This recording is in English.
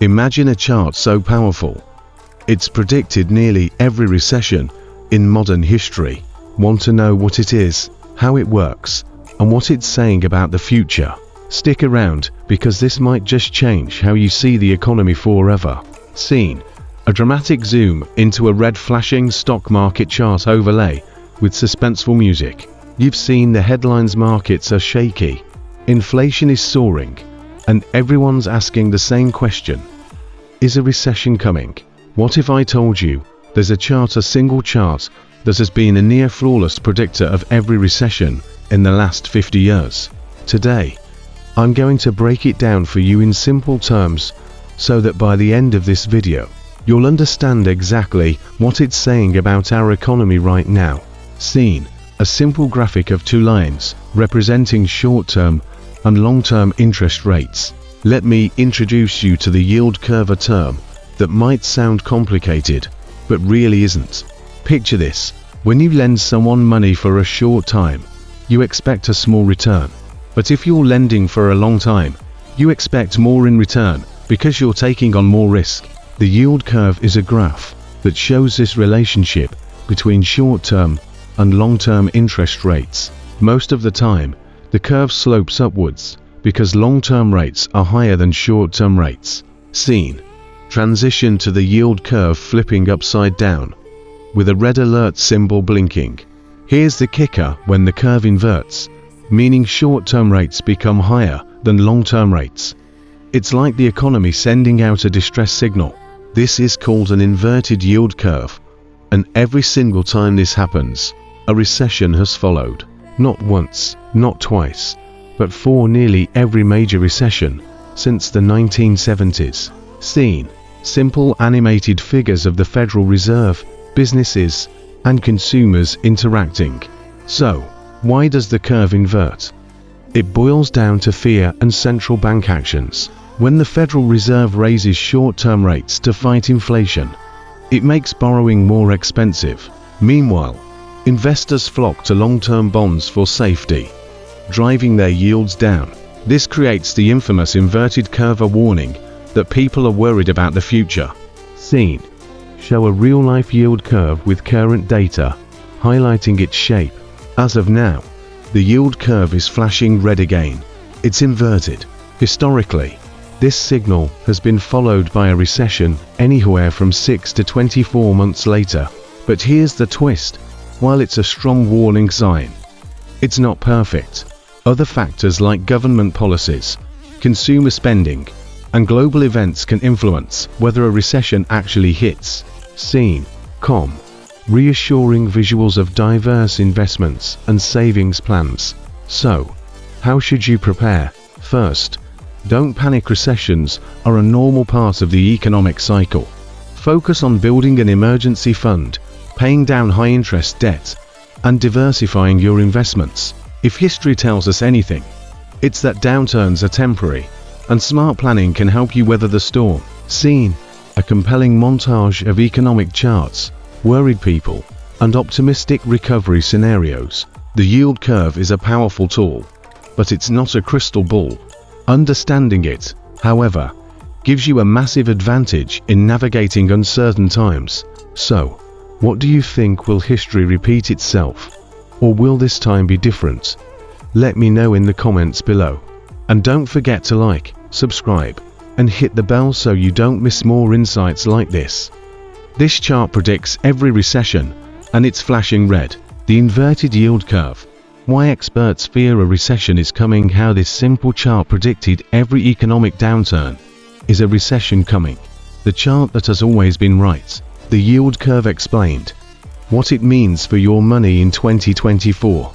Imagine a chart so powerful. It's predicted nearly every recession in modern history. Want to know what it is, how it works, and what it's saying about the future? Stick around, because this might just change how you see the economy forever. Scene: a dramatic zoom into a red flashing stock market chart overlay with suspenseful music. You've seen the headlines: markets are shaky, inflation is soaring, and everyone's asking the same question. Is a recession coming? What if I told you there's a single chart that has been a near flawless predictor of every recession in the last 50 years? Today, I'm going to break it down for you in simple terms so that by the end of this video, you'll understand exactly what it's saying about our economy right now. Scene: a simple graphic of two lines representing short-term and long-term interest rates. Let me introduce you to the yield curve, a term that might sound complicated, but really isn't. Picture this: when you lend someone money for a short time, you expect a small return. But if you're lending for a long time, you expect more in return because you're taking on more risk. The yield curve is a graph that shows this relationship between short-term and long-term interest rates. Most of the time, the curve slopes upwards because long-term rates are higher than short-term rates. Scene: transition to the yield curve flipping upside down, with a red alert symbol blinking. Here's the kicker: when the curve inverts, meaning short-term rates become higher than long-term rates, it's like the economy sending out a distress signal. This is called an inverted yield curve, and every single time this happens, a recession has followed. Not once, not twice, but for nearly every major recession since the 1970s. Scene: simple animated figures of the Federal Reserve, businesses, and consumers interacting. So, why does the curve invert? It boils down to fear and central bank actions. When the Federal Reserve raises short-term rates to fight inflation, it makes borrowing more expensive. Meanwhile, investors flock to long-term bonds for safety, driving their yields down. This creates the infamous inverted curve, a warning that people are worried about the future. Scene: show a real-life yield curve with current data, highlighting its shape. As of now, the yield curve is flashing red again. It's inverted. Historically, this signal has been followed by a recession anywhere from 6 to 24 months later. But here's the twist: while it's a strong warning sign, it's not perfect. Other factors like government policies, consumer spending, and global events can influence whether a recession actually hits. Scene: reassuring visuals of diverse investments and savings plans. So, how should you prepare? First, don't panic. Recessions are a normal part of the economic cycle. Focus on building an emergency fund, paying down high-interest debt, and diversifying your investments. If history tells us anything, it's that downturns are temporary, and smart planning can help you weather the storm. Scene: a compelling montage of economic charts, worried people, and optimistic recovery scenarios. The yield curve is a powerful tool, but it's not a crystal ball. Understanding it, however, gives you a massive advantage in navigating uncertain times. So, what do you think? Will history repeat itself? Or will this time be different? Let me know in the comments below. And don't forget to like, subscribe, and hit the bell so you don't miss more insights like this. This chart predicts every recession, and it's flashing red. The inverted yield curve. Why experts fear a recession is coming. How this simple chart predicted every economic downturn. Is a recession coming? The chart that has always been right. The yield curve explained. What it means for your money in 2024.